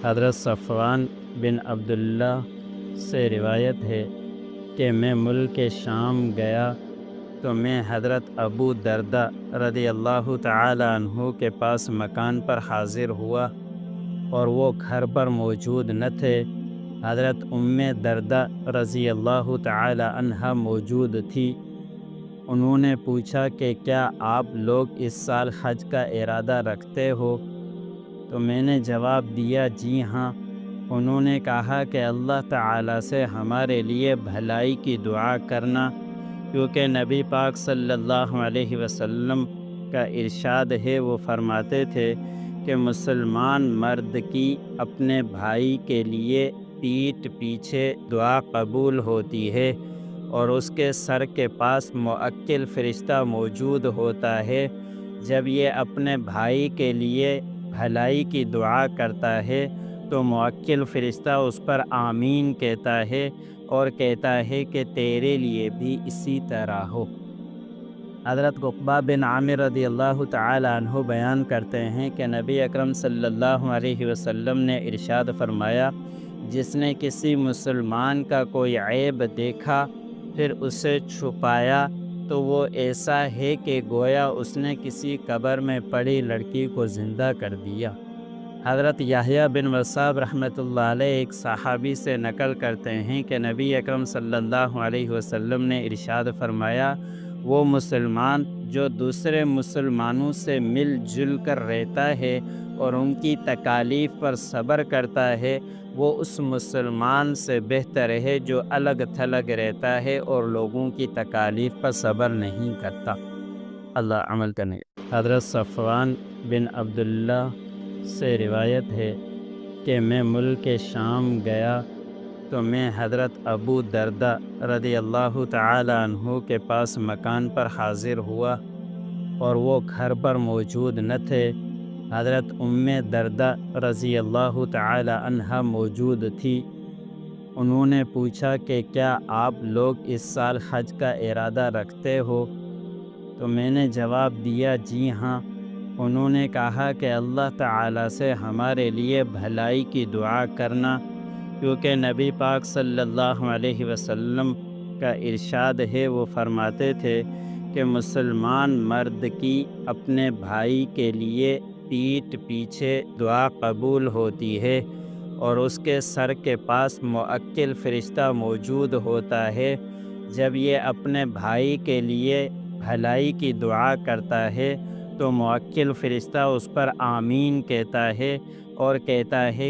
حضرت صفوان بن عبداللہ سے روایت ہے کہ میں ملک شام گیا تو میں حضرت ابو دردہ رضی اللہ تعالی عنہ کے پاس مکان پر حاضر ہوا اور وہ گھر پر موجود نہ تھے۔ حضرت دردہ رضی اللہ تعالی عنہ موجود تھی۔ انہوں نے پوچھا کہ کیا آپ لوگ اس سال حج کا ارادہ رکھتے ہو؟ تو میں نے جواب دیا جی ہاں۔ انہوں نے کہا کہ اللہ تعالیٰ سے ہمارے لیے بھلائی کی دعا کرنا، کیونکہ نبی پاک صلی اللہ علیہ وسلم کا ارشاد ہے، وہ فرماتے تھے کہ مسلمان مرد کی اپنے بھائی کے لیے پیٹھ پیچھے دعا قبول ہوتی ہے، اور اس کے سر کے پاس موکل فرشتہ موجود ہوتا ہے۔ جب یہ اپنے بھائی کے لیے بھلائی کی دعا کرتا ہے تو موکل فرشتہ اس پر آمین کہتا ہے اور کہتا ہے کہ تیرے لیے بھی اسی طرح ہو۔ حضرت عقبہ بن عامر رضی اللہ تعالی عنہ بیان کرتے ہیں کہ نبی اکرم صلی اللہ علیہ وسلم نے ارشاد فرمایا، جس نے کسی مسلمان کا کوئی عیب دیکھا پھر اسے چھپایا تو وہ ایسا ہے کہ گویا اس نے کسی قبر میں پڑی لڑکی کو زندہ کر دیا۔ حضرت یحییٰ بن وثاب رحمۃ اللہ علیہ ایک صحابی سے نقل کرتے ہیں کہ نبی اکرم صلی اللہ علیہ وسلم نے ارشاد فرمایا، وہ مسلمان جو دوسرے مسلمانوں سے مل جل کر رہتا ہے اور ان کی تکالیف پر صبر کرتا ہے، وہ اس مسلمان سے بہتر ہے جو الگ تھلگ رہتا ہے اور لوگوں کی تکالیف پر صبر نہیں کرتا۔ اللہ عمل کرنے۔ حضرت صفوان بن عبداللہ سے روایت ہے کہ میں ملک شام گیا تو میں حضرت ابو دردہ رضی اللہ تعالی عنہ کے پاس مکان پر حاضر ہوا اور وہ گھر پر موجود نہ تھے۔ حضرت دردہ رضی اللہ تعالی عنہ موجود تھی۔ انہوں نے پوچھا کہ کیا آپ لوگ اس سال حج کا ارادہ رکھتے ہو؟ تو میں نے جواب دیا جی ہاں۔ انہوں نے کہا کہ اللہ تعالیٰ سے ہمارے لیے بھلائی کی دعا کرنا، کیونکہ نبی پاک صلی اللہ علیہ وسلم کا ارشاد ہے، وہ فرماتے تھے کہ مسلمان مرد کی اپنے بھائی کے لیے پیٹھ پیچھے دعا قبول ہوتی ہے، اور اس کے سر کے پاس موکل فرشتہ موجود ہوتا ہے۔ جب یہ اپنے بھائی کے لیے بھلائی کی دعا کرتا ہے تو موکل فرشتہ اس پر آمین کہتا ہے اور کہتا ہے